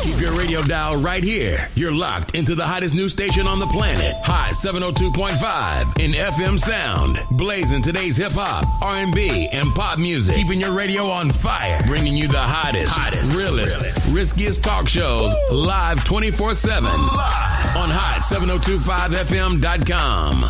Keep your radio dial right here. You're locked into the hottest news station on the planet. Hot 702.5 in FM sound. Blazing today's hip-hop, R&B, and pop music. Keeping your radio on fire. Bringing you the hottest, realest, riskiest talk shows live 24/7 on hot7025fm.com.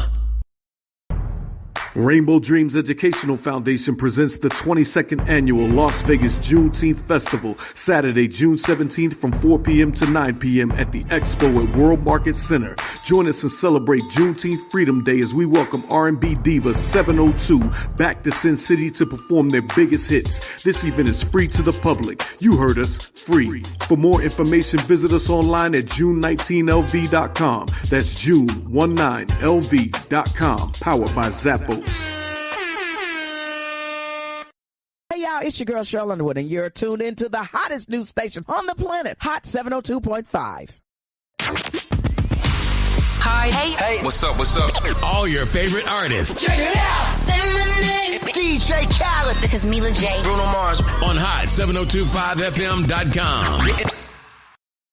Rainbow Dreams Educational Foundation presents the 22nd Annual Las Vegas Juneteenth Festival, Saturday, June 17th from 4 p.m. to 9 p.m. at the Expo at World Market Center. Join us and celebrate Juneteenth Freedom Day as we welcome R&B diva 702 back to Sin City to perform their biggest hits. This event is free to the public. You heard us, free. For more information, visit us online at June19lv.com. That's June19lv.com. Powered by Zappos. Hey y'all, it's your girl Cheryl Underwood, and you're tuned into the hottest news station on the planet, Hot 702.5. Hi. Hey. What's up? All your favorite artists. Check it out. Say my name. DJ Khaled. This is Mila J. Bruno Mars. On hot7025fm.com.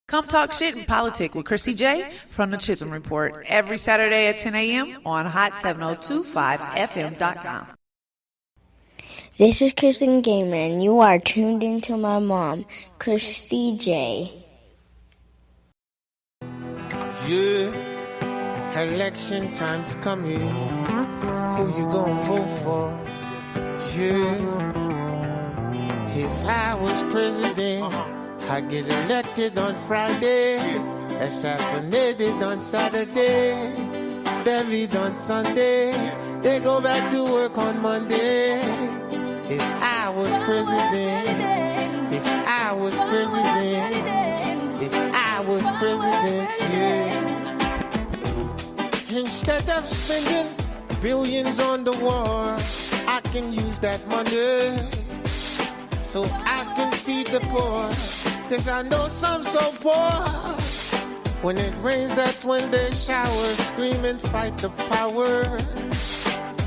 Come talk shit and politics with Kristie J from the Chisholm Report every Saturday at 10 a.m. on hot7025fm.com. This is Kristen Gamer, and you are tuned into my mom, Kristie J. Yeah, election time's coming. Who you gonna vote for? Yeah, if I was president, I get elected on Friday, assassinated on Saturday, buried on Sunday, they go back to work on Monday. If I was president, yeah. Instead of spending billions on the war, I can use that money so I can feed the poor. Cause I know some so poor. When it rains, that's when they shower, scream and fight the power.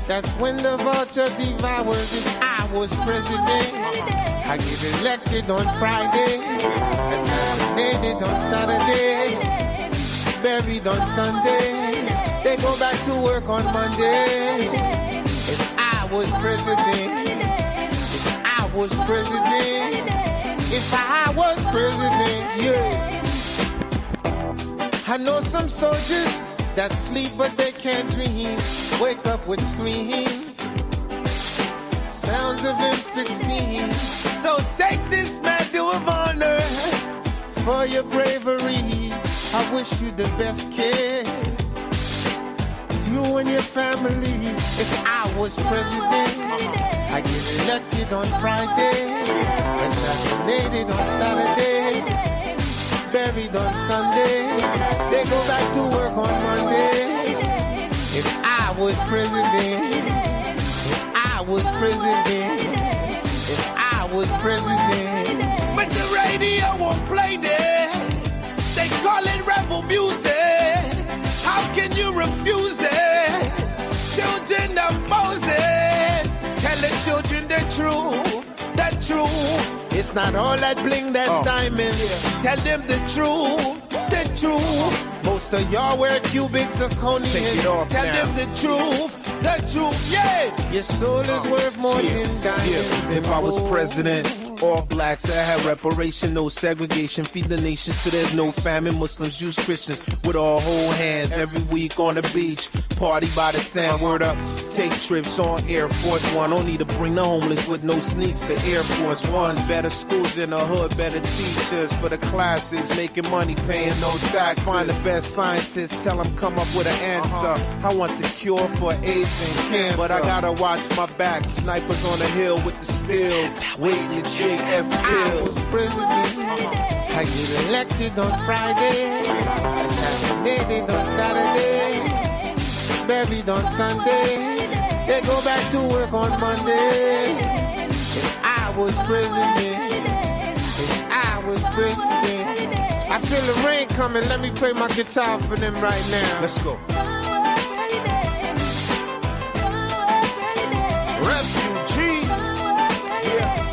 That's when the vulture devours. If I was president, I get elected on Friday, assassinated on Saturday, buried on Sunday, they go back to work on Monday. If I was president, yeah. I know some soldiers that sleep but they can't dream, wake up with screams, sounds of M16. So take this medal of honor for your bravery. I wish you the best, kid, you and your family. If I was president, I get elected on Friday, assassinated on Saturday, buried on Sunday, they go back to work on Monday. If I was president, but the radio won't play this. They call it rebel music. How can you refuse it? Children of Moses, tell the children the truth. It's not all that bling that's diamond. Tell them the truth. Most of y'all wear cubic zirconium. Tell them the truth, yeah. Your soul is worth more than diamonds. If I was president, all blacks, I have reparation, no segregation, feed the nation so there's no famine. Muslims, Jews, Christians, with all whole hands every week on the beach, party by the sand. Word up, take trips on Air Force One. Don't need to bring the homeless with no sneaks to Air Force One. Better schools in the hood, better teachers for the classes, making money, paying no tax. Find the best scientists, tell them come up with an answer. I want the cure for AIDS and cancer, but I gotta watch my back. Snipers on the hill with the steel, waiting to JF I was president, I get elected on Friday, assassinated on Saturday, buried on Sunday, they go back to work on Monday. If I was president, I feel the rain coming, let me play my guitar for them right now. Let's go. Refugees, yeah.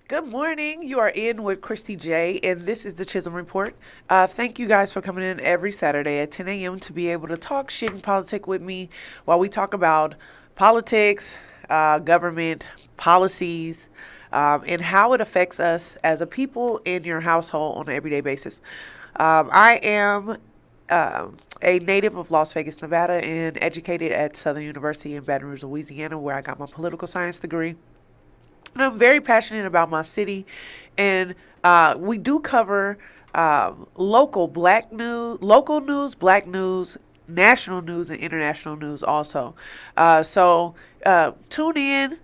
Good morning. You are in with Kristie J, and this is the Chisholm Report. Thank you guys for coming in every Saturday at 10 a.m. to be able to talk shit and politics with me while we talk about politics, government, policies, and how it affects us as a people in your household on an everyday basis. I am a native of Las Vegas, Nevada, and educated at Southern University in Baton Rouge, Louisiana, where I got my political science degree. I'm very passionate about my city, and we do cover local news, black news, national news, and international news also. So tune in,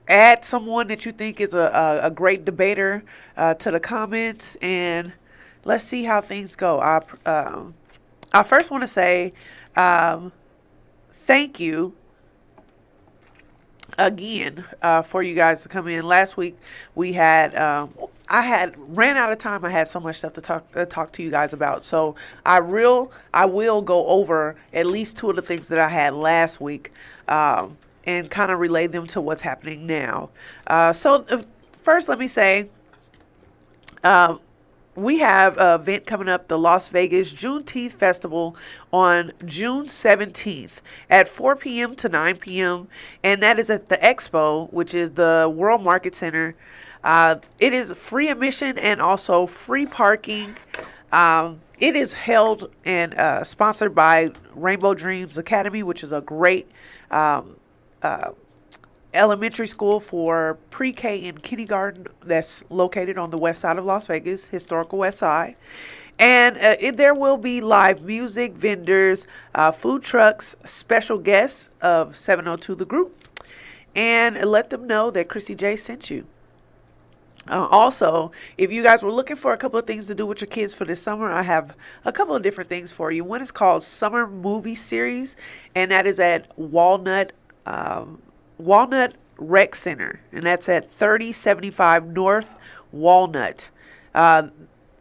add someone that you think is a great debater to the comments, and let's see how things go. I first want to say thank you again for you guys to come in. Last week we had I had ran out of time. I had so much stuff to talk to you guys about. So I will go over at least two of the things that I had last week and kind of relay them to what's happening now. So first, let me say we have an event coming up, the Las Vegas Juneteenth Festival on June 17th at 4 p.m. to 9 p.m. And that is at the Expo, which is the World Market Center. It is free admission and also free parking. It is held and sponsored by Rainbow Dreams Academy, which is a great elementary school for pre-K and kindergarten that's located on the west side of Las Vegas, historical west side. And there will be live music, vendors, food trucks, special guests of 702 The Group. And let them know that Kristie J sent you. Also, if you guys were looking for a couple of things to do with your kids for this summer, I have a couple of different things for you. One is called Summer Movie Series, and that is at Walnut Rec Center, and that's at 3075 North Walnut.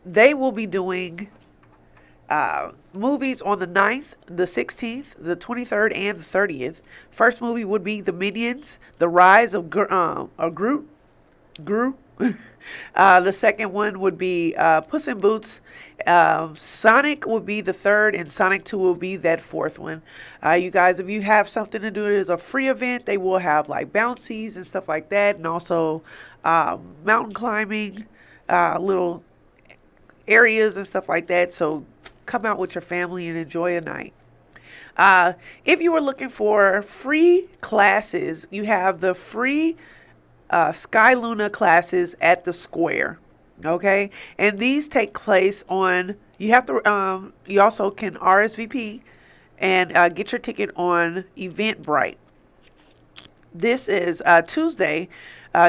They will be doing movies on the 9th, the 16th, the 23rd, and the 30th. First movie would be The Minions, The Rise of Gru. The second one would be Puss in Boots. Sonic will be the third, and Sonic 2 will be that fourth one. You guys, if you have something to do, it is a free event. They will have like bouncies and stuff like that, and also mountain climbing, little areas and stuff like that. So come out with your family and enjoy a night. If you were looking for free classes, you have the free Sky Luna classes at the Square. Okay, and these take place on, you have to you also can RSVP and get your ticket on Eventbrite. This is Tuesday,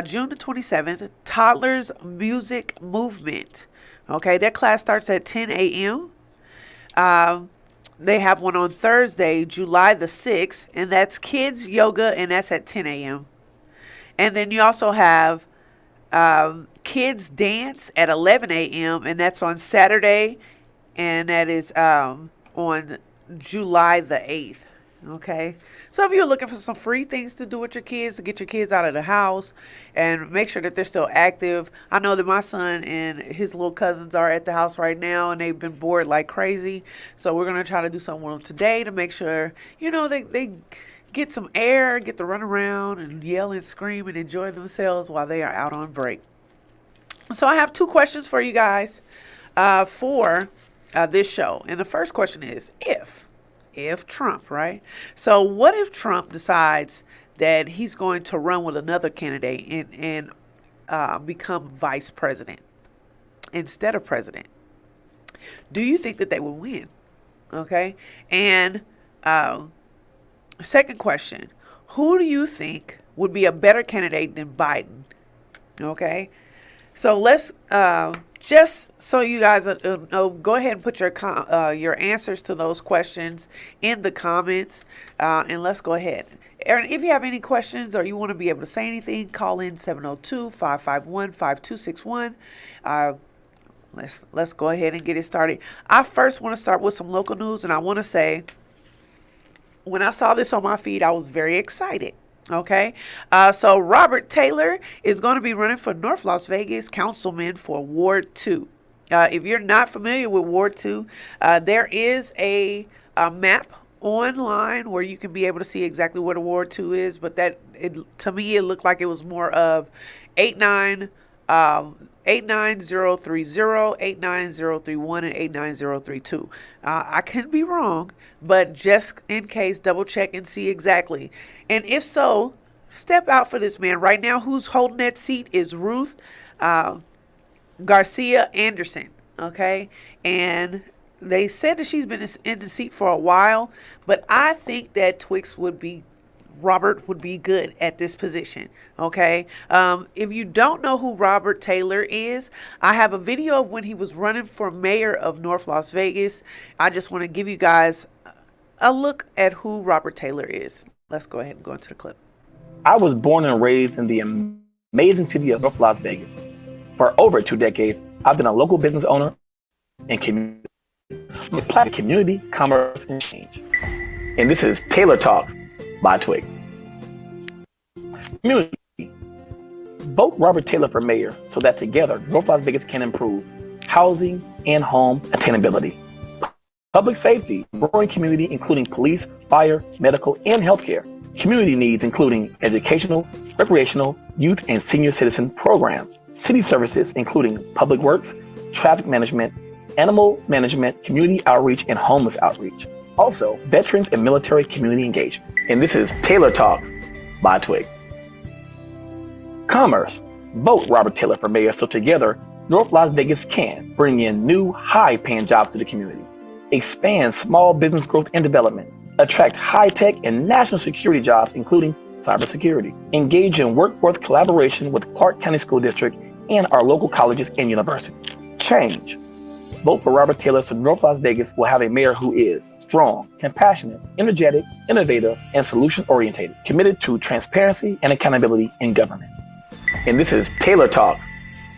June the 27th, Toddlers Music Movement. Okay, that class starts at 10 a.m. They have one on Thursday, July the 6th, and that's Kids Yoga, and that's at 10 a.m. And then you also have Kids Dance at 11 a.m. and that's on Saturday, and that is on July the 8th. Okay, so if you're looking for some free things to do with your kids, to get your kids out of the house and make sure that they're still active. I know that my son and his little cousins are at the house right now, and they've been bored like crazy. So we're going to try to do something with them today to make sure, you know, they get some air, get to run around and yell and scream and enjoy themselves while they are out on break. So I have two questions for you guys for this show. And the first question is, if Trump, right? So what if Trump decides that he's going to run with another candidate and become vice president instead of president? Do you think that they will win? Okay. And second question, who do you think would be a better candidate than Biden? Okay. So let's just so you guys know, go ahead and put your answers to those questions in the comments, and let's go ahead. Aaron, if you have any questions or you want to be able to say anything, call in 702-551-5261. Let's go ahead and get it started. I first want to start with some local news, and I want to say, when I saw this on my feed, I was very excited. Okay, so Robert Taylor is going to be running for North Las Vegas councilman for Ward 2. If you're not familiar with Ward 2, there is a map online where you can be able to see exactly where the Ward 2 is, but to me it looked like it was more of 89030, 89031, and 89032. I could be wrong, but just in case, double check and see exactly. And if so, step out for this man. Right now, who's holding that seat is Ruth Garcia Anderson. Okay, and they said that she's been in the seat for a while, but I think that Robert would be good at this position. Okay, if you don't know who Robert Taylor is, I have a video of when he was running for mayor of North Las Vegas. I just want to give you guys a look at who Robert Taylor is. Let's go ahead and go into the clip. I was born and raised in the amazing city of North Las Vegas. For over 2 decades, I've been a local business owner and community, commerce, and change. And this is Taylor Talks by Twigs. Community. Vote Robert Taylor for mayor so that together North Las Vegas can improve housing and home attainability. Public safety, growing community including police, fire, medical, and healthcare. Community needs including educational, recreational, youth, and senior citizen programs. City services including public works, traffic management, animal management, community outreach, and homeless outreach. Also, veterans and military community engagement. And this is Taylor Talks by Twigs. Commerce. Vote Robert Taylor for mayor so together North Las Vegas can bring in new high-paying jobs to the community, expand small business growth and development, attract high-tech and national security jobs including cybersecurity, engage in workforce collaboration with Clark County School District and our local colleges and universities. Change. Vote for Robert Taylor so North Las Vegas will have a mayor who is strong, compassionate, energetic, innovative, and solution-oriented, committed to transparency and accountability in government. And this is Taylor Talks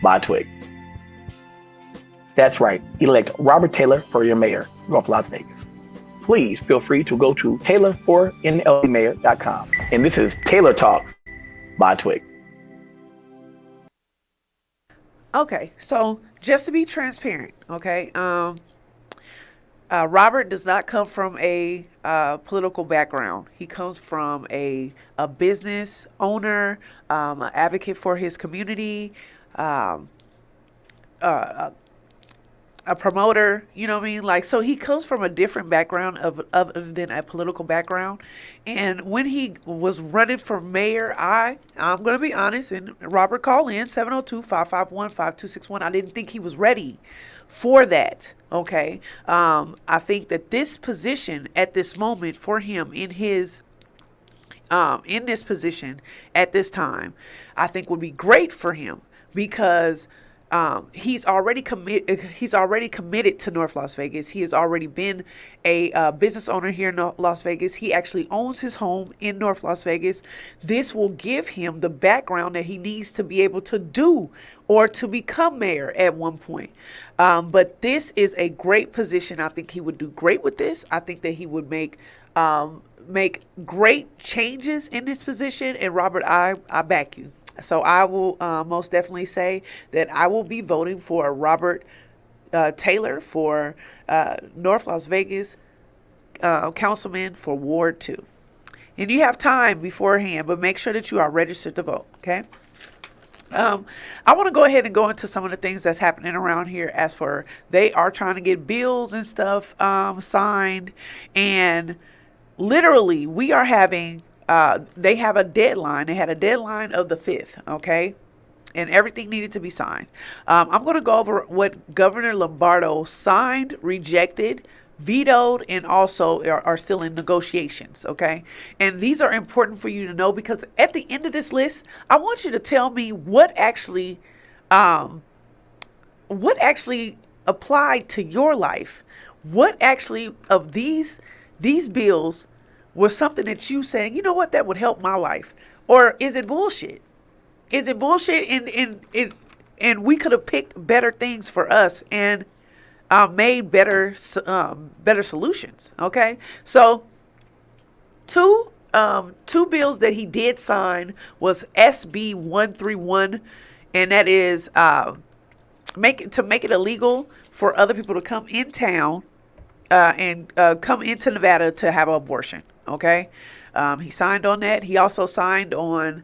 by Twigs. That's right, elect Robert Taylor for your mayor, North Las Vegas. Please feel free to go to taylor4nlmayor.com. And this is Taylor Talks by Twigs. Okay, so just to be transparent, okay, Robert does not come from a political background. He comes from a business owner, an advocate for his community, a promoter, you know what I mean? Like, so he comes from a different background other than a political background. And when he was running for mayor, I'm going to be honest, and Robert, call in 702-551-5261. I didn't think he was ready for that. Okay. I think that this position at this moment for him in this position at this time, I think would be great for him because he's already committed to North Las Vegas. He has already been a business owner here in Las Vegas. He actually owns his home in North Las Vegas. This will give him the background that he needs to be able to do or to become mayor at one point. But this is a great position. I think he would do great with this. I think that he would make great changes in this position. And Robert, I back you. So I will most definitely say that I will be voting for Robert Taylor for North Las Vegas councilman for Ward 2. And you have time beforehand, but make sure that you are registered to vote, okay? I want to go ahead and go into some of the things that's happening around here as for they are trying to get bills and stuff signed. And literally we are having they have a deadline. They had a deadline of the 5th, okay? And everything needed to be signed. I'm going to go over what Governor Lombardo signed, rejected, vetoed, and also are still in negotiations, okay? And these are important for you to know because at the end of this list, I want you to tell me what actually applied to your life. What actually of these bills was something that you saying, you know what, that would help my life? Or is it bullshit? Is it bullshit and we could have picked better things for us and made better solutions, okay? So 2 two bills that he did sign was SB 131, and that is make it illegal for other people to come in town and come into Nevada to have an abortion. Okay, he signed on that. He also signed on.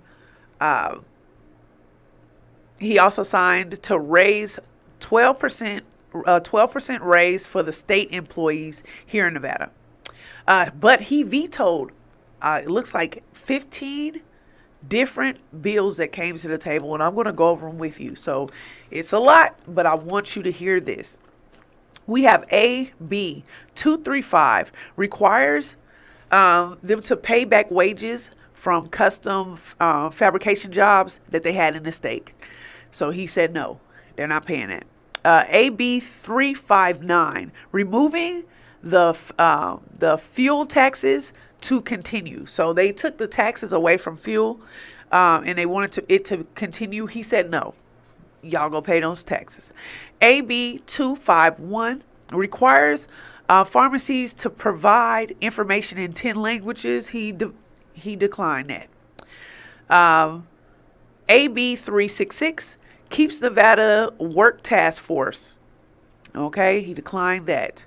He also signed to raise 12% raise for the state employees here in Nevada. But he vetoed, it looks like 15 different bills that came to the table, and I'm going to go over them with you. So it's a lot, but I want you to hear this. We have AB 235 requires them to pay back wages from custom fabrication jobs that they had in the state. So he said no, they're not paying that. AB 359, removing the fuel taxes to continue. So they took the taxes away from fuel, and they wanted it to continue. He said no, y'all go pay those taxes. AB 251 requires pharmacies to provide information in 10 languages. He declined that. AB 366 keeps Nevada Work Task Force. Okay, he declined that.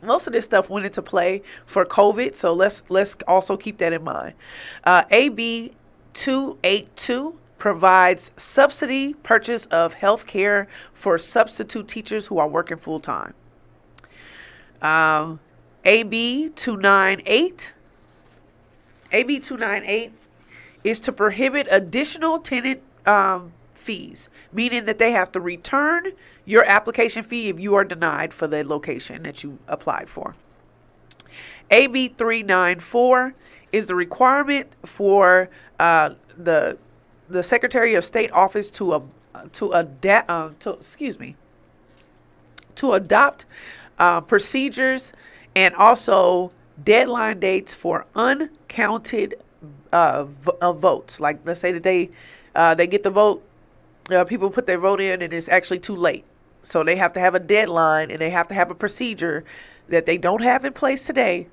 Most of this stuff went into play for COVID, so let's also keep that in mind. AB 282 provides subsidy purchase of health care for substitute teachers who are working full time. AB 298 is to prohibit additional tenant fees, meaning that they have to return your application fee if you are denied for the location that you applied for. AB 394 is the requirement for the Secretary of State office to adopt procedures and also deadline dates for uncounted votes. Like, let's say that they get the vote, people put their vote in and it's actually too late. So they have to have a deadline and they have to have a procedure that they don't have in place today.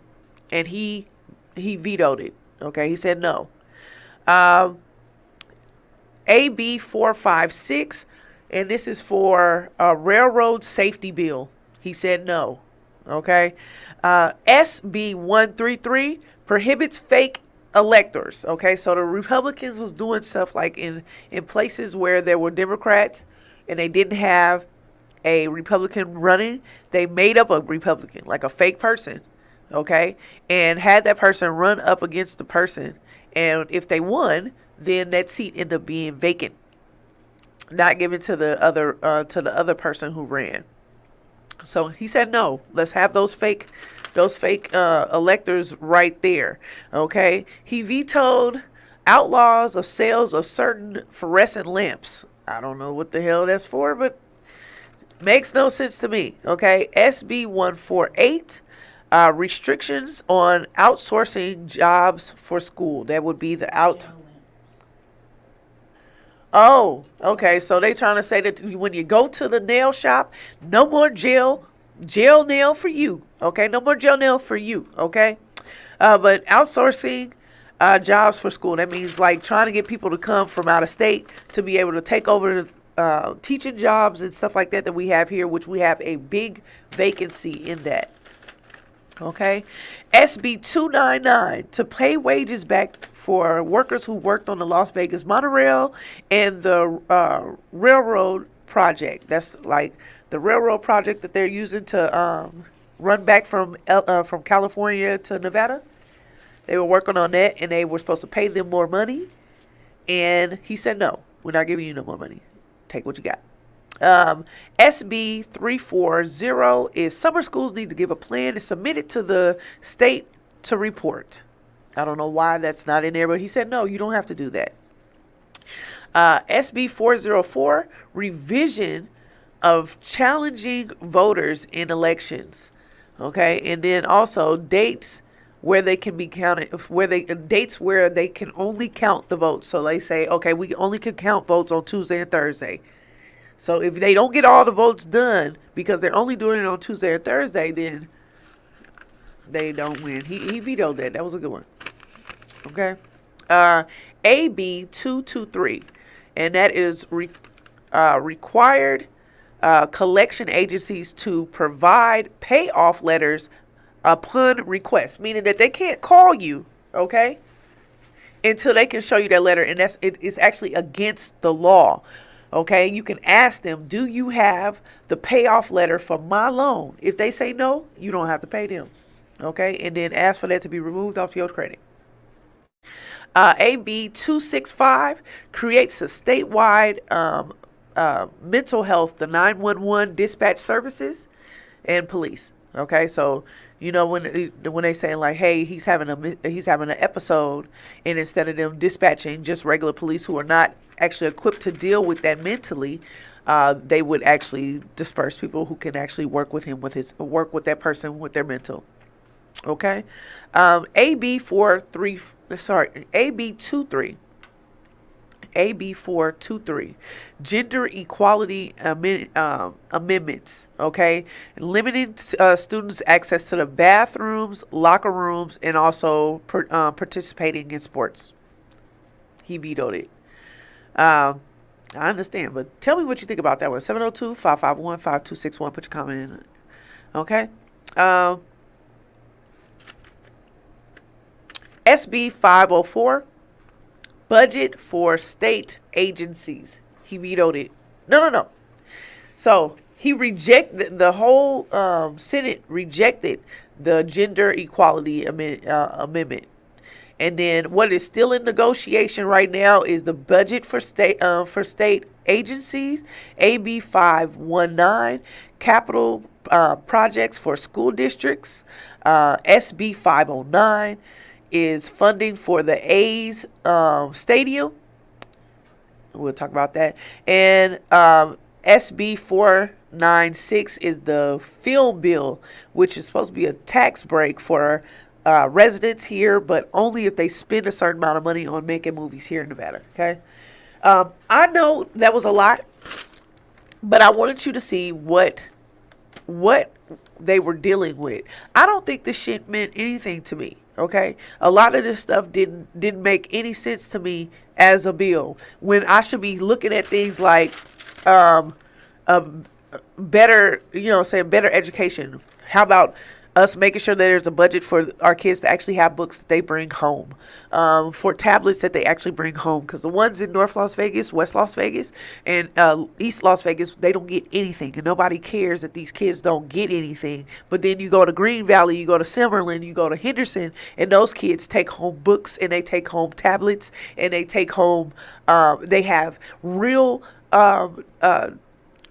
And he vetoed it. Okay, he said no. AB 456, and this is for a railroad safety bill. He said no. Okay. SB 133 prohibits fake electors. Okay, so the Republicans was doing stuff like in places where there were Democrats and they didn't have a Republican running, they made up a Republican, like a fake person, okay, and had that person run up against the person, and if they won, then that seat ended up being vacant, not given to the other person who ran. So he said no, let's have those fake electors right there. Okay, he vetoed outlaws of sales of certain fluorescent lamps. I don't know what the hell that's for, but makes no sense to me. Okay, SB 148, restrictions on outsourcing jobs for school. That would be the out. Oh, okay. So they trying to say that when you go to the nail shop, no more gel nail for you. Okay, no more gel nail for you. Okay, but outsourcing jobs for school. That means like trying to get people to come from out of state to be able to take over teaching jobs and stuff like that we have here, which we have a big vacancy in that. Okay, SB 299 to pay wages back for workers who worked on the Las Vegas monorail and the railroad project. That's like the railroad project that they're using to run back from California to Nevada. They were working on that, and they were supposed to pay them more money. And he said, no, we're not giving you no more money. Take what you got. SB 340 is summer schools need to give a plan and submit it to the state to report. I don't know why that's not in there, but he said, no, you don't have to do that. SB 404, revision of challenging voters in elections. Okay, and then also dates where they can be counted, dates where they can only count the votes. So they say, okay, we only can count votes on Tuesday and Thursday. So if they don't get all the votes done because they're only doing it on Tuesday or Thursday, then they don't win. He vetoed that. That was a good one. Okay. AB 223, and that is required collection agencies to provide payoff letters upon request, meaning that they can't call you, okay, until they can show you that letter, and it's actually against the law. Okay, you can ask them, do you have the payoff letter for my loan? If they say no, you don't have to pay them. Okay, and then ask for that to be removed off your credit. AB 265 creates a statewide mental health, the 911 dispatch services and police. Okay, so you know when they say like, hey, he's having an episode, and instead of them dispatching just regular police who are not actually equipped to deal with that mentally, they would actually disperse people who can actually work with that person with their mental. Okay, AB 423, gender equality amendments. Okay, limiting students' access to the bathrooms, locker rooms, and also participating in sports. He vetoed it. I understand, but tell me what you think about that one. 702-551-5261. Put your comment in. Okay. SB 504, budget for state agencies. He vetoed it. No. So he rejected, the whole Senate rejected the gender equality amendment. And then what is still in negotiation right now is the budget for state agencies, AB 519, capital projects for school districts, SB 509 is funding for the A's stadium. We'll talk about that. And SB 496 is the film bill, which is supposed to be a tax break for residents here, but only if they spend a certain amount of money on making movies here in Nevada. Okay. I know that was a lot, but I wanted you to see what they were dealing with. I don't think this shit meant anything to me. Okay, a lot of this stuff didn't make any sense to me as a bill, when I should be looking at things like better, better education. How about us making sure that there's a budget for our kids to actually have books that they bring home, for tablets that they actually bring home, because the ones in North Las Vegas, West Las Vegas, and East Las Vegas, they don't get anything, and nobody cares that these kids don't get anything. But then you go to Green Valley, you go to Summerlin, you go to Henderson, and those kids take home books, and they take home tablets, and they take home, they have real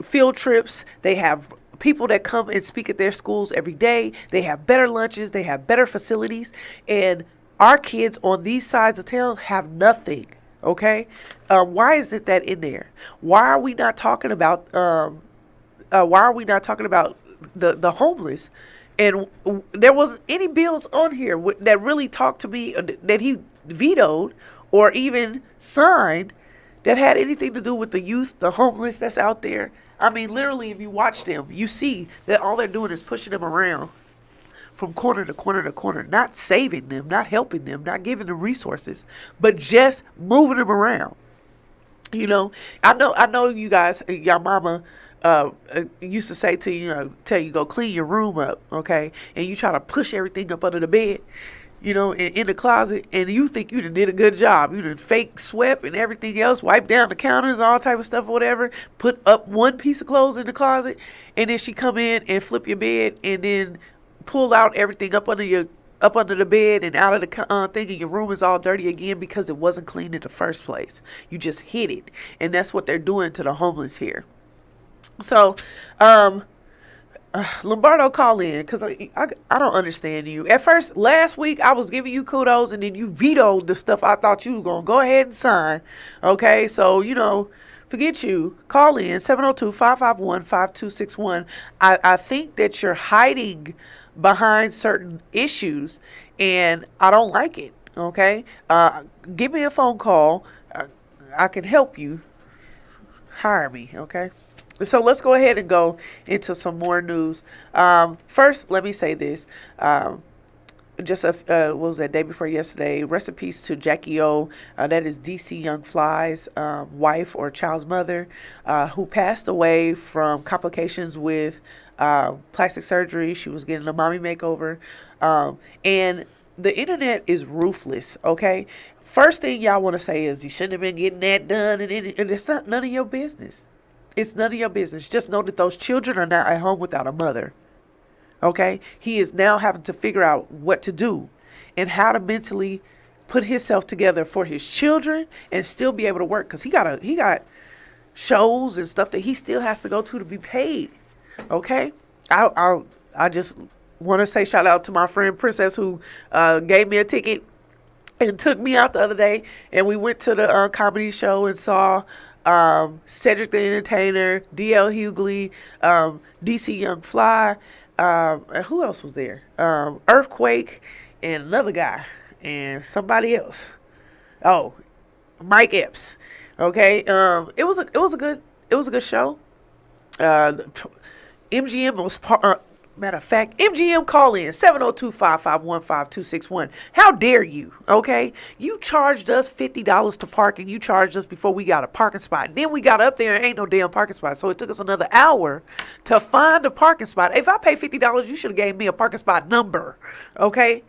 field trips, they have people that come and speak at their schools every day. They have better lunches. They have better facilities. And our kids on these sides of town have nothing. Okay. Why is it that in there? Why are we not talking about, the homeless? And there wasn't any bills on here that really talked to me, that he vetoed or even signed, that had anything to do with the youth, the homeless that's out there. I mean, literally, if you watch them, you see that all they're doing is pushing them around from corner to corner to corner, not saving them, not helping them, not giving them resources, but just moving them around. I know you guys, your mama used to say to you, tell you go clean your room up, okay? And you try to push everything up under the bed, in the closet, and you think you done did a good job. You done fake swept and everything else, wipe down the counters, all type of stuff or whatever, put up one piece of clothes in the closet, and then she come in and flip your bed and then pull out everything up under the bed and out of the thing, and your room is all dirty again because it wasn't clean in the first place. You just hid it. And that's what they're doing to the homeless here. So, Lombardo, call in, because I don't understand you. At first, last week, I was giving you kudos, and then you vetoed the stuff I thought you were going to go ahead and sign. Okay, so, forget you. Call in, 702-551-5261. I think that you're hiding behind certain issues, and I don't like it, okay? Give me a phone call. I can help you. Hire me, okay? So let's go ahead and go into some more news. First, let me say this. what was that, day before yesterday? Rest in peace to Jackie O. That is DC Young Fly's wife or child's mother, who passed away from complications with plastic surgery. She was getting a mommy makeover. And the internet is ruthless, okay? First thing y'all want to say is you shouldn't have been getting that done, and it's not none of your business. It's none of your business. Just know that those children are not at home without a mother. Okay? He is now having to figure out what to do and how to mentally put himself together for his children and still be able to work, because he got shows and stuff that he still has to go to be paid. Okay? I just want to say shout out to my friend Princess, who gave me a ticket and took me out the other day, and we went to the comedy show and saw Cedric the Entertainer, D.L. Hughley, DC Young Fly, who else was there? Earthquake, and another guy, and somebody else. Oh, Mike Epps. Okay, it was a good show. MGM was matter of fact, MGM, call in 702-551-5261. How dare you? Okay, you charged us $50 to park, and you charged us before we got a parking spot. Then we got up there and ain't no damn parking spot, so it took us another hour to find a parking spot. If I paid $50, you should have gave me a parking spot number. Okay,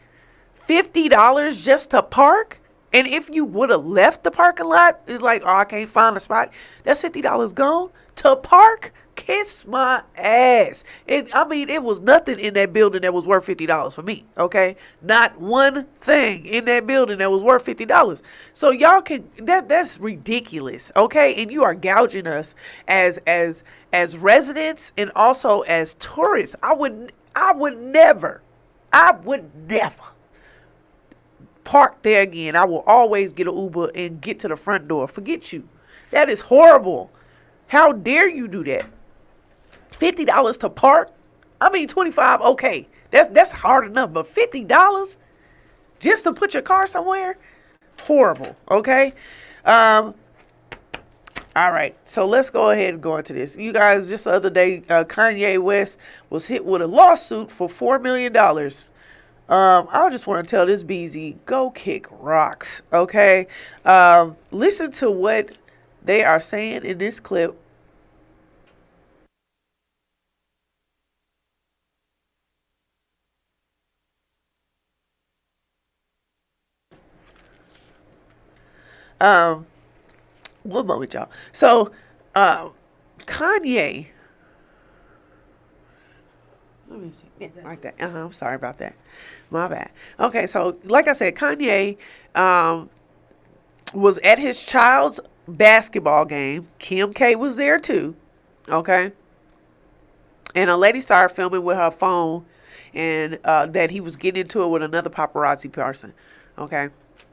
$50 just to park. And if you would have left the parking lot, it's like, oh, I can't find a spot. That's $50 gone to park. Kiss my ass. It was nothing in that building that was worth $50 for me. Okay, not one thing in that building that was worth $50. So y'all can that's ridiculous. Okay, and you are gouging us as residents and also as tourists. I would never park there again. I will always get an Uber and get to the front door. Forget you. That is horrible. How dare you do that? $50 to park? $25, okay. That's hard enough, but $50 just to put your car somewhere? Horrible, okay? All right, so let's go ahead and go into this. You guys, just the other day, Kanye West was hit with a lawsuit for $4 million. I just want to tell this BZ, go kick rocks, okay? Listen to what they are saying in this clip. One moment, y'all. So, Kanye. Let me see. Like that. I'm sorry about that. My bad. Okay, so like I said, Kanye was at his child's basketball game. Kim K was there too. Okay. And a lady started filming with her phone, and that he was getting into it with another paparazzi person. Okay.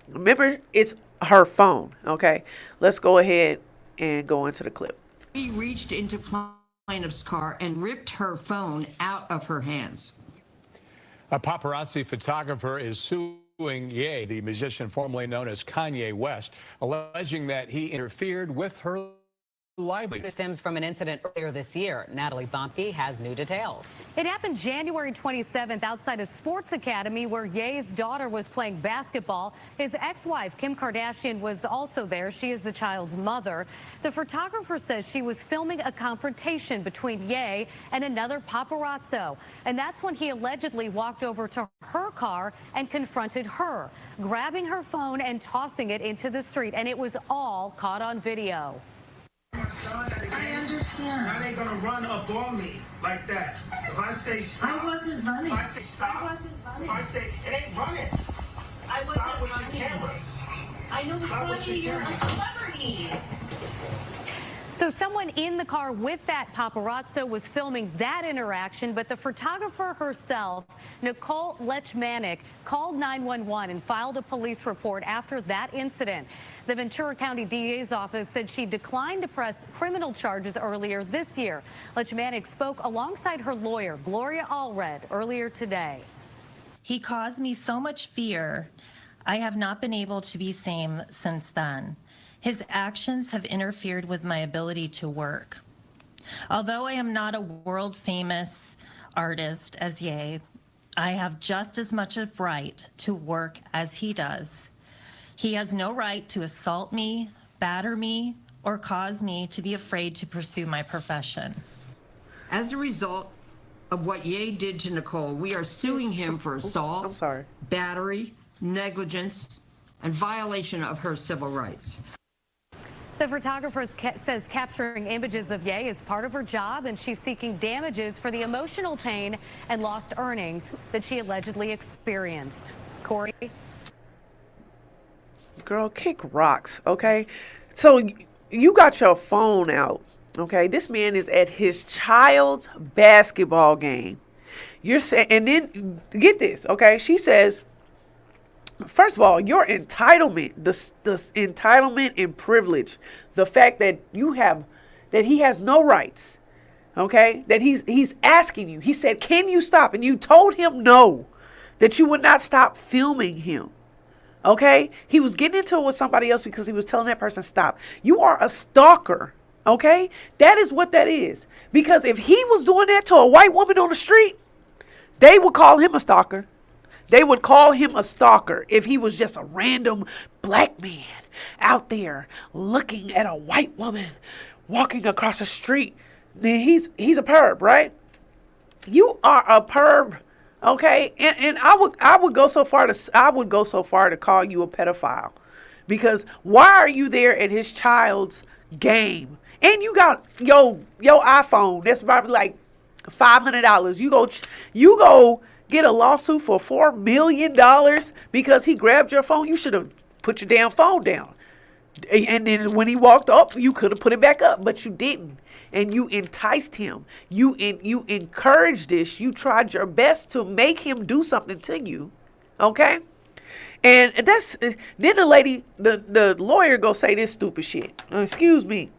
Remember, it's her phone. Okay. Let's go ahead and go into the clip. He reached into plaintiff's car and ripped her phone out of her hands. A paparazzi photographer is suing Ye, the musician formerly known as Kanye West, alleging that he interfered with her livelihood. This stems from an incident earlier this year. Natalie Bompke has new details. It happened January 27th outside a sports academy where Ye's daughter was playing basketball. His ex-wife, Kim Kardashian, was also there. She is the child's mother. The photographer says she was filming a confrontation between Ye and another paparazzo. And that's when he allegedly walked over to her car and confronted her, grabbing her phone and tossing it into the street. And it was all caught on video. I understand. Now they're gonna run up on me like that. If I say stop, I wasn't running. If I say stop, I wasn't running. If I say it ain't running. I wasn't stop with running. your cameras. I know Kanye, you're a celebrity. So someone in the car with that paparazzo was filming that interaction, but the photographer herself, Nicole Lechmanick, called 911 and filed a police report after that incident. The Ventura County DA's office said she declined to press criminal charges earlier this year. Lechmanick spoke alongside her lawyer, Gloria Allred, earlier today. He caused me so much fear. I have not been able to be sane since then. His actions have interfered with my ability to work. Although I am not a world-famous artist as Ye, I have just as much of right to work as he does. He has no right to assault me, batter me, or cause me to be afraid to pursue my profession. As a result of what Ye did to Nicole, we are suing him for assault, battery, negligence, and violation of her civil rights. The photographer says capturing images of Ye is part of her job, and she's seeking damages for the emotional pain and lost earnings that she allegedly experienced. Corey? Girl, kick rocks, okay? So you got your phone out, okay? This man is at his child's basketball game. You're saying, and then get this, okay? She says, first of all, your entitlement, the entitlement and privilege, the fact that he has no rights, okay? That he's asking you. He said, "Can you stop?" And you told him no, that you would not stop filming him. Okay? He was getting into it with somebody else because he was telling that person stop. You are a stalker. Okay? That is what that is. Because if he was doing that to a white woman on the street, they would call him a stalker. They would call him a stalker if he was just a random black man out there looking at a white woman walking across the street. Then he's a perv, right? You are a perv. Okay, and I would go so far to call you a pedophile, because why are you there at his child's game? And you got your iPhone that's probably like $500. You go get a lawsuit for $4 million because he grabbed your phone. You should have put your damn phone down. And then when he walked up, you could have put it back up, but you didn't. And you enticed him. You encouraged this. You tried your best to make him do something to you. Okay? And then the lady, the lawyer go say this stupid shit. Excuse me.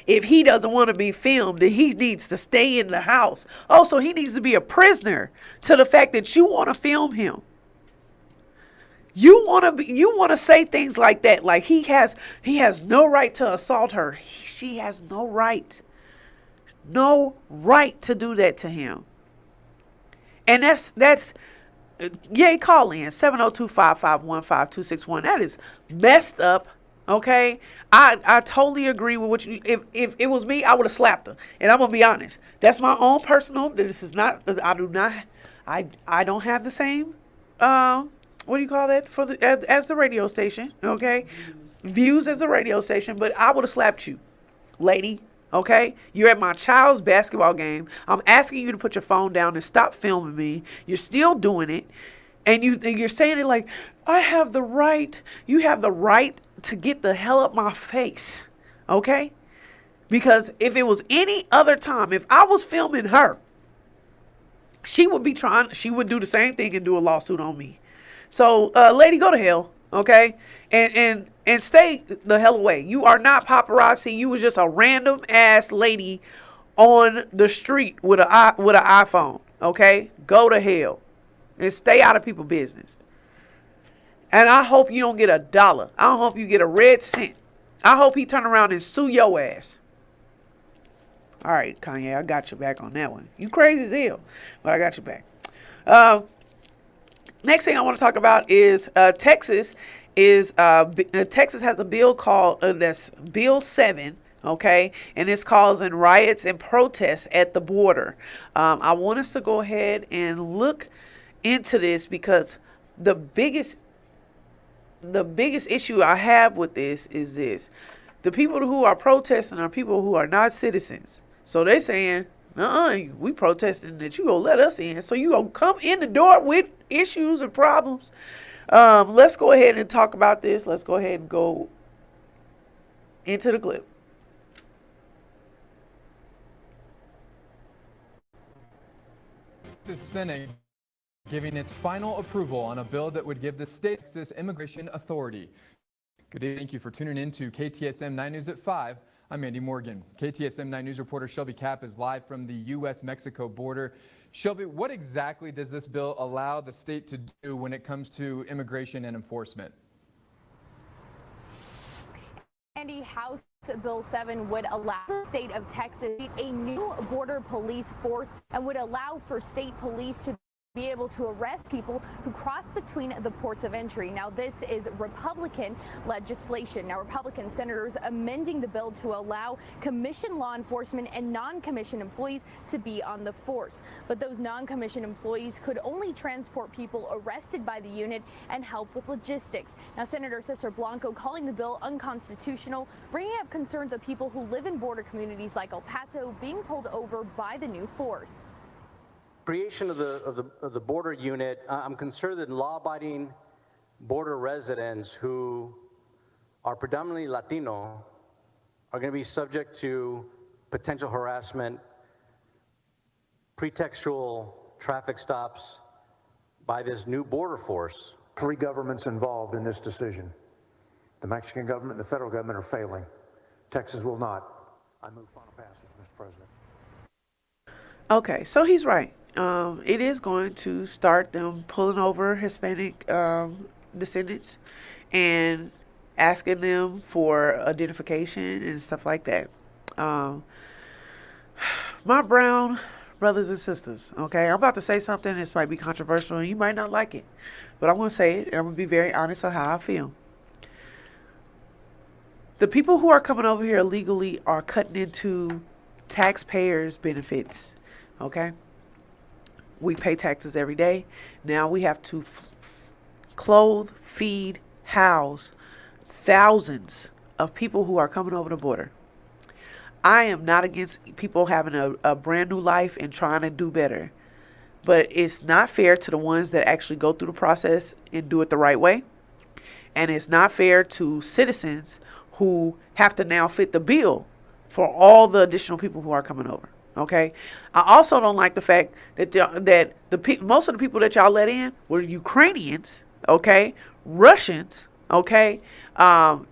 If he doesn't want to be filmed, then he needs to stay in the house. Oh, so he needs to be a prisoner to the fact that you want to film him. You want to say things like that, like he has no right to assault her. She has no right to do that to him. And that's Yay, call in 702-551-5261. That is messed up. Okay, I totally agree with what you. If it was me, I would have slapped her. And I'm gonna be honest. That's my own personal. This is not. I don't have the same. What do you call that as the radio station? Okay, views as a radio station. But I would have slapped you, lady. Okay, you're at my child's basketball game. I'm asking you to put your phone down and stop filming me. You're still doing it, and you're saying it like I have the right. You have the right to get the hell up my face. Okay, because if it was any other time, if I was filming her, she would do the same thing and do a lawsuit on me. So, lady, go to hell, okay? And stay the hell away. You are not paparazzi. You was just a random ass lady on the street with an iPhone, okay? Go to hell and stay out of people's business. And I hope you don't get $1. I hope you get a red cent. I hope he turn around and sue your ass. All right, Kanye, I got your back on that one. You crazy as hell, but I got your back. Next thing I want to talk about is Texas has a bill called that's Bill 7, okay, and it's causing riots and protests at the border. I want us to go ahead and look into this because the biggest issue I have with this is this: the people who are protesting are people who are not citizens. So they're saying, we protesting that you gonna let us in. So you gonna come in the door with issues and problems. Let's go ahead and talk about this. Let's go ahead and go into the clip. The Senate giving its final approval on a bill that would give the state Texas Immigration Authority. Good evening. Thank you for tuning in to KTSM 9 News at 5. I'm Andy Morgan. KTSM 9 News reporter Shelby Kapp is live from the U.S.-Mexico border. Shelby, what exactly does this bill allow the state to do when it comes to immigration and enforcement? Andy, House Bill 7 would allow the state of Texas a new border police force and would allow for state police to be able to arrest people who cross between the ports of entry. Now, this is Republican legislation. Now, Republican senators amending the bill to allow commissioned law enforcement and non-commissioned employees to be on the force. But those non-commissioned employees could only transport people arrested by the unit and help with logistics. Now, Senator Cesar Blanco calling the bill unconstitutional, bringing up concerns of people who live in border communities like El Paso being pulled over by the new force. Creation of the border unit, I'm concerned that law-abiding border residents who are predominantly Latino are going to be subject to potential harassment, pretextual traffic stops by this new border force. 3 governments involved in this decision. The Mexican government and the federal government are failing. Texas will not. I move final passage, Mr. President. Okay, so he's right. It is going to start them pulling over Hispanic descendants and asking them for identification and stuff like that. My brown brothers and sisters, okay, I'm about to say something. This might be controversial and you might not like it, but I'm going to say it and I'm going to be very honest on how I feel. The people who are coming over here illegally are cutting into taxpayers' benefits, okay? We pay taxes every day. Now we have to clothe, feed, house thousands of people who are coming over the border. I am not against people having a brand new life and trying to do better. But it's not fair to the ones that actually go through the process and do it the right way. And it's not fair to citizens who have to now fit the bill for all the additional people who are coming over. Okay. I also don't like the fact that most of the people that y'all let in were Ukrainians, okay, Russians, okay, and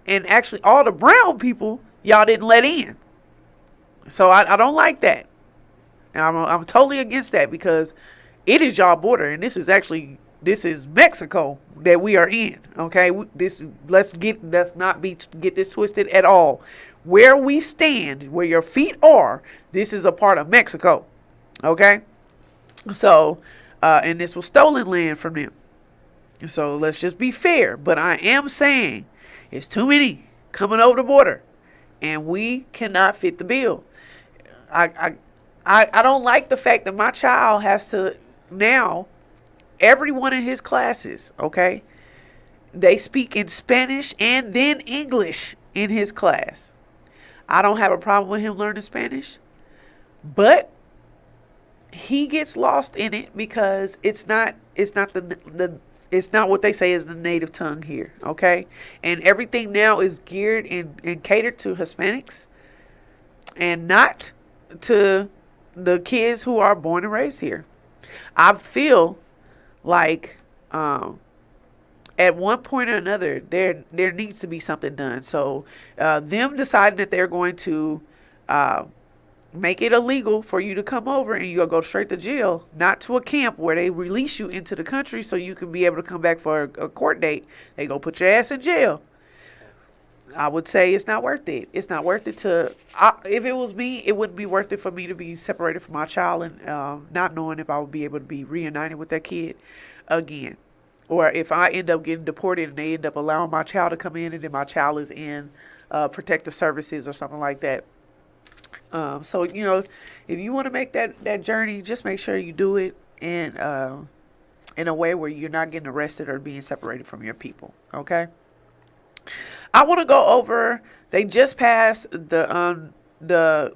actually all the brown people y'all didn't let in. So I don't like that, and I'm totally against that because it is y'all border, and this is Mexico that we are in. Okay, let's not get this twisted at all. Where we stand, where your feet are, this is a part of Mexico. Okay? So, and this was stolen land from them. So let's just be fair. But I am saying it's too many coming over the border. And we cannot fit the bill. I don't like the fact that my child has to now, everyone in his classes, okay, they speak in Spanish and then English in his class. I don't have a problem with him learning Spanish, but he gets lost in it because it's not what they say is the native tongue here, okay? And everything now is geared and catered to Hispanics and not to the kids who are born and raised here. I feel like at one point or another, there needs to be something done. So them deciding that they're going to make it illegal for you to come over and you'll go straight to jail, not to a camp where they release you into the country so you can be able to come back for a court date. They go put your ass in jail. I would say it's not worth it. It's not worth it if it was me, it wouldn't be worth it for me to be separated from my child and not knowing if I would be able to be reunited with that kid again. Or if I end up getting deported and they end up allowing my child to come in and then my child is in protective services or something like that. So, you know, if you want to make that journey, just make sure you do it in a way where you're not getting arrested or being separated from your people. Okay. I want to go over, they just passed the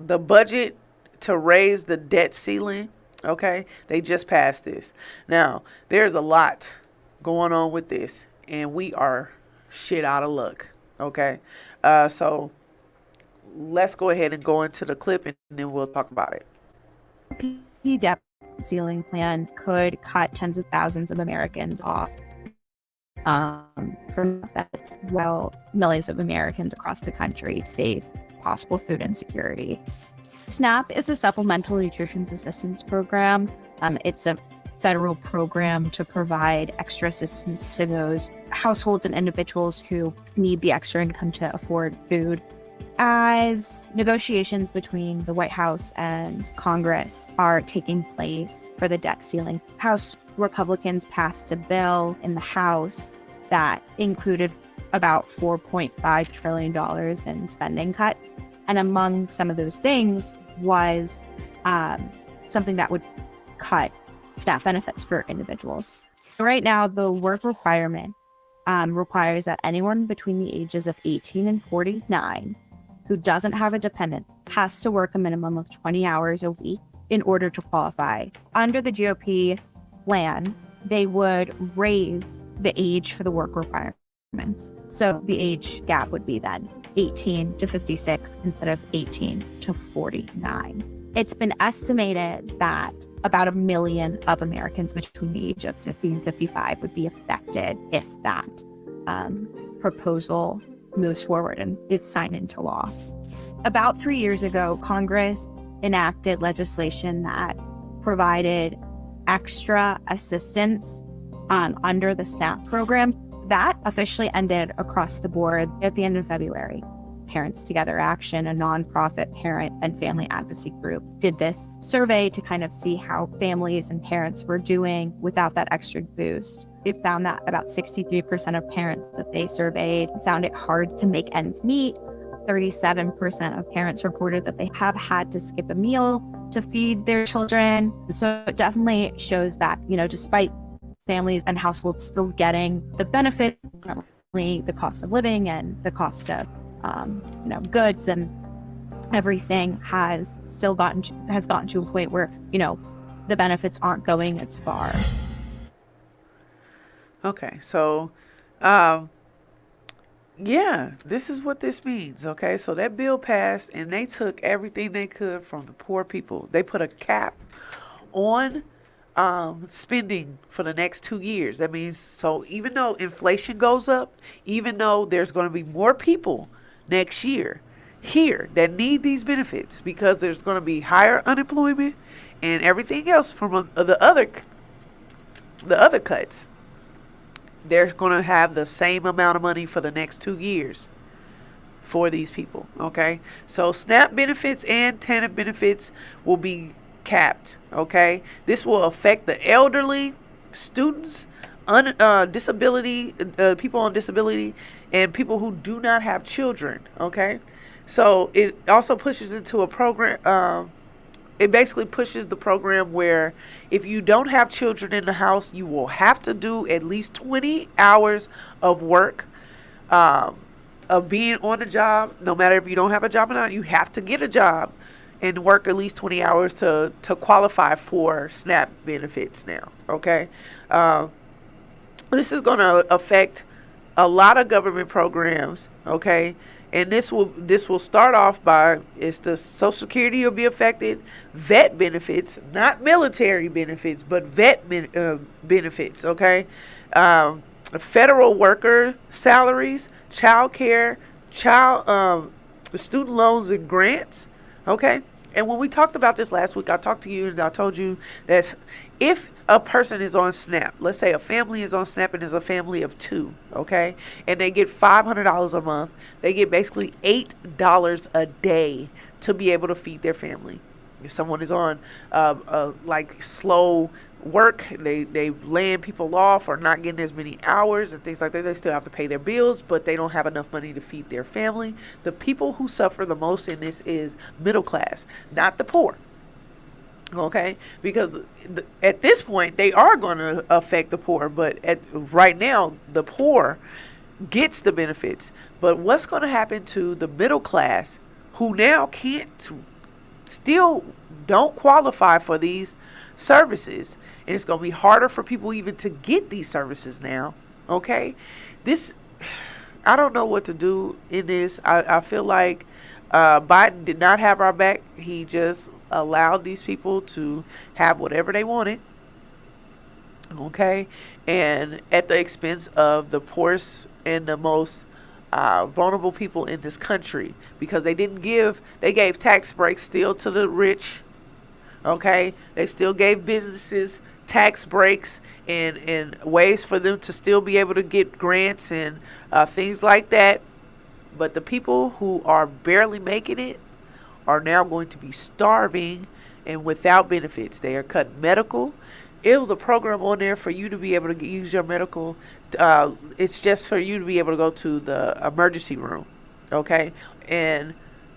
budget to raise the debt ceiling. Okay, they just passed this. Now, there's a lot going on with this, and we are shit out of luck. Okay, so let's go ahead and go into the clip, and then we'll talk about it. The debt ceiling plan could cut tens of thousands of Americans off from debts, while millions of Americans across the country face possible food insecurity. SNAP is a supplemental nutrition assistance program. It's a federal program to provide extra assistance to those households and individuals who need the extra income to afford food. As negotiations between the White House and Congress are taking place for the debt ceiling, House Republicans passed a bill in the House that included about $4.5 trillion in spending cuts. And among some of those things was something that would cut SNAP benefits for individuals. Right now, the work requirement requires that anyone between the ages of 18 and 49 who doesn't have a dependent has to work a minimum of 20 hours a week in order to qualify. Under the GOP plan, they would raise the age for the work requirements. So the age gap would be then 18 to 56 instead of 18 to 49. It's been estimated that about 1 million of Americans between the age of 50 and 55 would be affected if that proposal moves forward and is signed into law. About 3 years ago, Congress enacted legislation that provided extra assistance under the SNAP program. That officially ended across the board at the end of February. Parents Together Action, a nonprofit parent and family advocacy group, did this survey to kind of see how families and parents were doing without that extra boost. It found that about 63% of parents that they surveyed found it hard to make ends meet. 37% of parents reported that they have had to skip a meal to feed their children. So it definitely shows that, despite families and households still getting the benefit, the cost of living and the cost of goods and everything has gotten to a point where, the benefits aren't going as far. Okay, so, this is what this means, okay? So that bill passed, and they took everything they could from the poor people. They put a cap on spending for the next 2 years. That means, so even though inflation goes up, even though there's going to be more people next year here that need these benefits because there's going to be higher unemployment and everything else from the other cuts, they're going to have the same amount of money for the next 2 years for these people. Okay, so SNAP benefits and TANF benefits will be capped. Okay, this will affect the elderly, students, disability, people on disability, and people who do not have children. Okay, so it also pushes into a program. It basically pushes the program where if you don't have children in the house, you will have to do at least 20 hours of work, of being on a job. No matter if you don't have a job or not, you have to get a job and work at least 20 hours to qualify for SNAP benefits now. Okay. This is going to affect a lot of government programs, okay? And this will start off by, it's the Social Security will be affected, vet benefits, not military benefits, but vet benefits, okay? Federal worker salaries, child care, student loans and grants, okay? And when we talked about this last week, I talked to you and I told you that if a person is on SNAP, let's say a family is on SNAP and is a family of 2, okay, and they get $500 a month, they get basically $8 a day to be able to feed their family. If someone is on like slow work, they laying people off or not getting as many hours and things like that, they still have to pay their bills, but they don't have enough money to feed their family. The people who suffer the most in this is middle class, not the poor. Okay, because at this point they are going to affect the poor, but right now the poor gets the benefits. But what's going to happen to the middle class who now still don't qualify for these services, and it's going to be harder for people even to get these services now. Okay, I don't know what to do in this. I feel like Biden did not have our back. He just allowed these people to have whatever they wanted, okay, and at the expense of the poorest and the most vulnerable people in this country, because they gave tax breaks still to the rich, okay, they still gave businesses tax breaks and ways for them to still be able to get grants and things like that. But the people who are barely making it are now going to be starving and without benefits. They are cutting medical. It was a program on there for you to be able to use your medical. It's just for you to be able to go to the emergency room, okay? And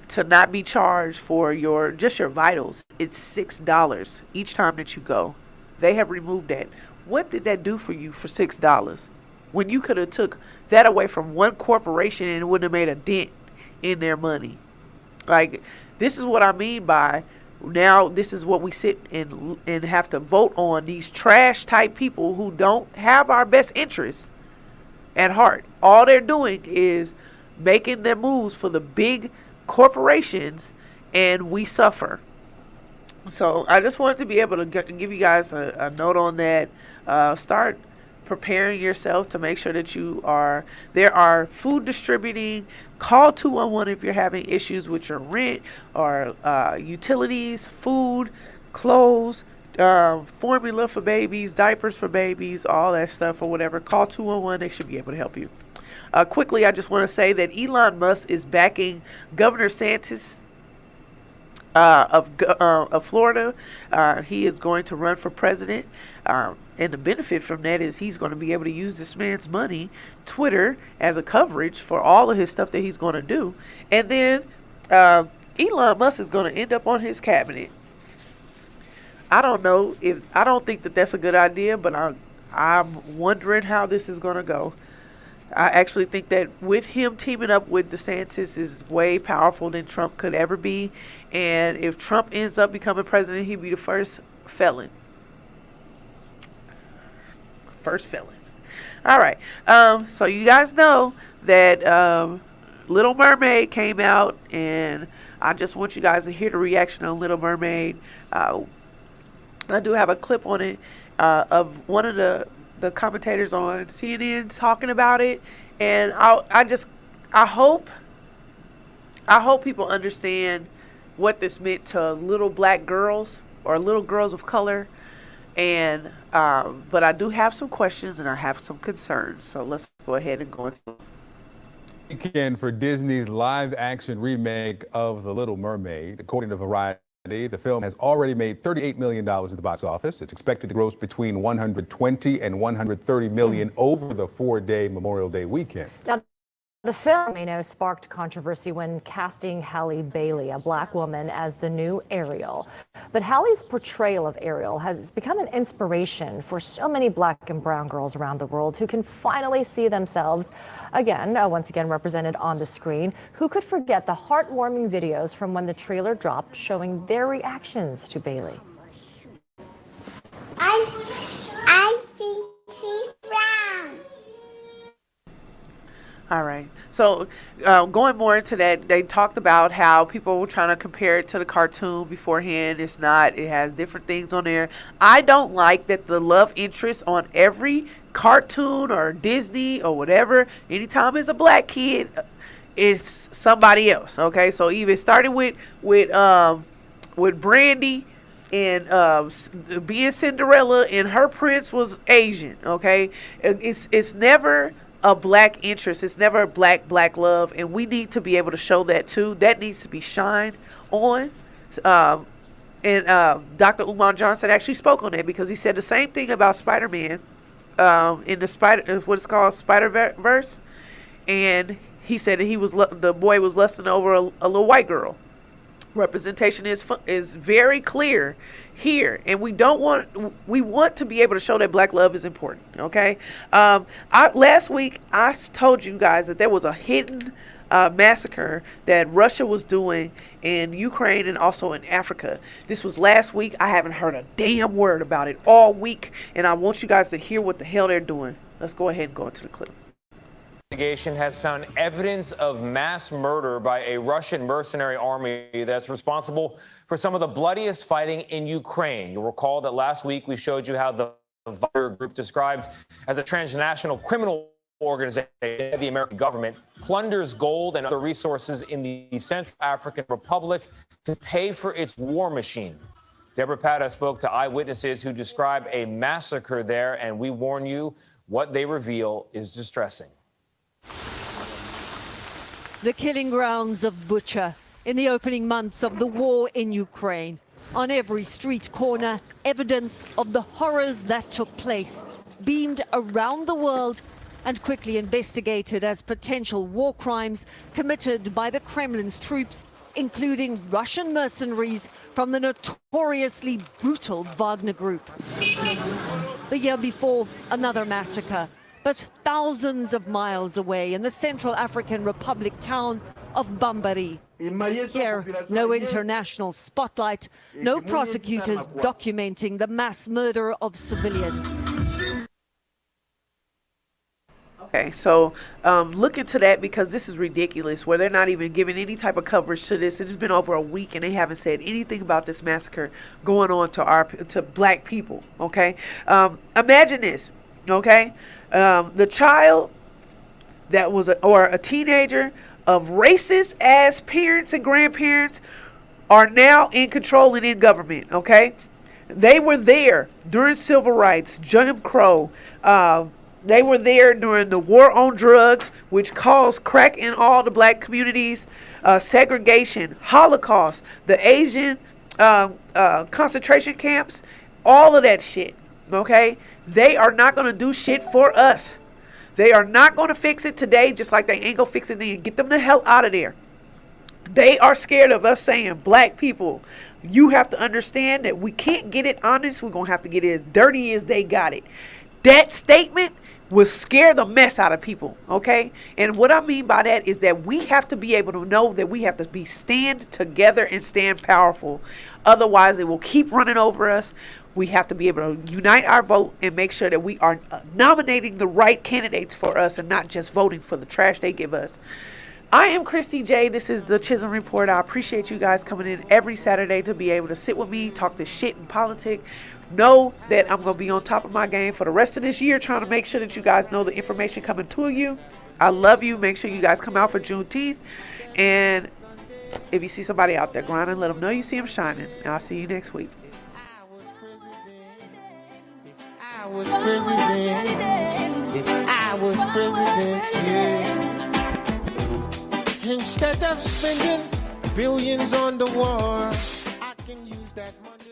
to not be charged for your vitals. It's $6 each time that you go. They have removed that. What did that do for you for $6? When you could have took that away from one corporation and it wouldn't have made a dent in their money. Like, this is what I mean by now this is what we sit and have to vote on, these trash type people who don't have our best interests at heart. All they're doing is making their moves for the big corporations, and we suffer. So I just wanted to be able to give you guys a note on that. Start preparing yourself to make sure that there are food distributing. Call 211 if you're having issues with your rent or utilities, food, clothes, formula for babies, diapers for babies, all that stuff or whatever. Call 211. They should be able to help you. Quickly, I just want to say that Elon Musk is backing Governor DeSantis of Florida. He is going to run for president. And the benefit from that is he's going to be able to use this man's money, Twitter, as a coverage for all of his stuff that he's going to do. And then Elon Musk is going to end up on his cabinet. I don't think that that's a good idea, but I'm wondering how this is going to go. I actually think that with him teaming up with DeSantis is way powerful than Trump could ever be. And if Trump ends up becoming president, he'd be the first felon. All right. So you guys know that Little Mermaid came out, and I just want you guys to hear the reaction on Little Mermaid. I do have a clip on it of one of the commentators on CNN talking about it, and I hope people understand what this meant to little black girls or little girls of color. And but I do have some questions and I have some concerns, so let's go ahead and go into weekend for Disney's live-action remake of The Little Mermaid. According to Variety, the film has already made $38 million at the box office. It's expected to gross between $120 and $130 million over the 4-day Memorial Day weekend. Now, the film, sparked controversy when casting Halle Bailey, a black woman, as the new Ariel. But Halle's portrayal of Ariel has become an inspiration for so many black and brown girls around the world who can finally see themselves once again represented on the screen. Who could forget the heartwarming videos from when the trailer dropped showing their reactions to Bailey? I think she's brown. All right. So going more into that, they talked about how people were trying to compare it to the cartoon beforehand. It's not. It has different things on there. I don't like that the love interest on every cartoon or Disney or whatever, anytime it's a black kid, it's somebody else. Okay. So even started with Brandy and being Cinderella, and her prince was Asian. Okay. It's never a black interest. It's never a black love, and we need to be able to show that too. That needs to be shined on. And Dr. Umar Johnson actually spoke on that because he said the same thing about Spider-Man in the what's called Spider-Verse, and he said that the boy was lusting over a little white girl. Representation is very clear here, and we want to be able to show that black love is important. Okay. Last week I told you guys that there was a hidden massacre that Russia was doing in Ukraine and also in Africa. This was last week. I haven't heard a damn word about it all week, and I want you guys to hear what the hell they're doing. Let's go ahead and go into the clip. Investigation has found evidence of mass murder by a Russian mercenary army that's responsible for some of the bloodiest fighting in Ukraine. You'll recall that last week we showed you how the Wagner group, described as a transnational criminal organization, the American government, plunders gold and other resources in the Central African Republic to pay for its war machine. Deborah Pata spoke to eyewitnesses who describe a massacre there, and we warn you, what they reveal is distressing. The killing grounds of Bucha in the opening months of the war in Ukraine. On every street corner, evidence of the horrors that took place, beamed around the world and quickly investigated as potential war crimes committed by the Kremlin's troops, including Russian mercenaries from the notoriously brutal Wagner Group. The year before, another massacre, but thousands of miles away in the Central African Republic town of Bambari. Here, no international spotlight, no prosecutors documenting the mass murder of civilians. Okay, so look into that, because this is ridiculous, where they're not even giving any type of coverage to this. It has been over a week and they haven't said anything about this massacre going on to black people. Okay, imagine this. Okay, the child that was a teenager of racist ass parents and grandparents are now in control and in government. Okay, they were there during civil rights, Jim Crow. They were there during the war on drugs, which caused crack in all the black communities, segregation, Holocaust, the Asian concentration camps, all of that shit. Okay, they are not going to do shit for us. They are not going to fix it today, just like they ain't going to fix it then. Get them the hell out of there. They are scared of us saying, black people, you have to understand that we can't get it honest. We're going to have to get it as dirty as they got it. That statement will scare the mess out of people, okay? And what I mean by that is that we have to be able to know that we have to stand together and stand powerful. Otherwise, they will keep running over us. We have to be able to unite our vote and make sure that we are nominating the right candidates for us and not just voting for the trash they give us. I am Kristie J. This is the Chisholm Report. I appreciate you guys coming in every Saturday to be able to sit with me, talk this shit in politics. Know that I'm going to be on top of my game for the rest of this year, trying to make sure that you guys know the information coming to you. I love you. Make sure you guys come out for Juneteenth. And if you see somebody out there grinding, let them know you see them shining. And I'll see you next week. I was president, if I was president, yeah. Instead of spending billions on the war, I can use that money.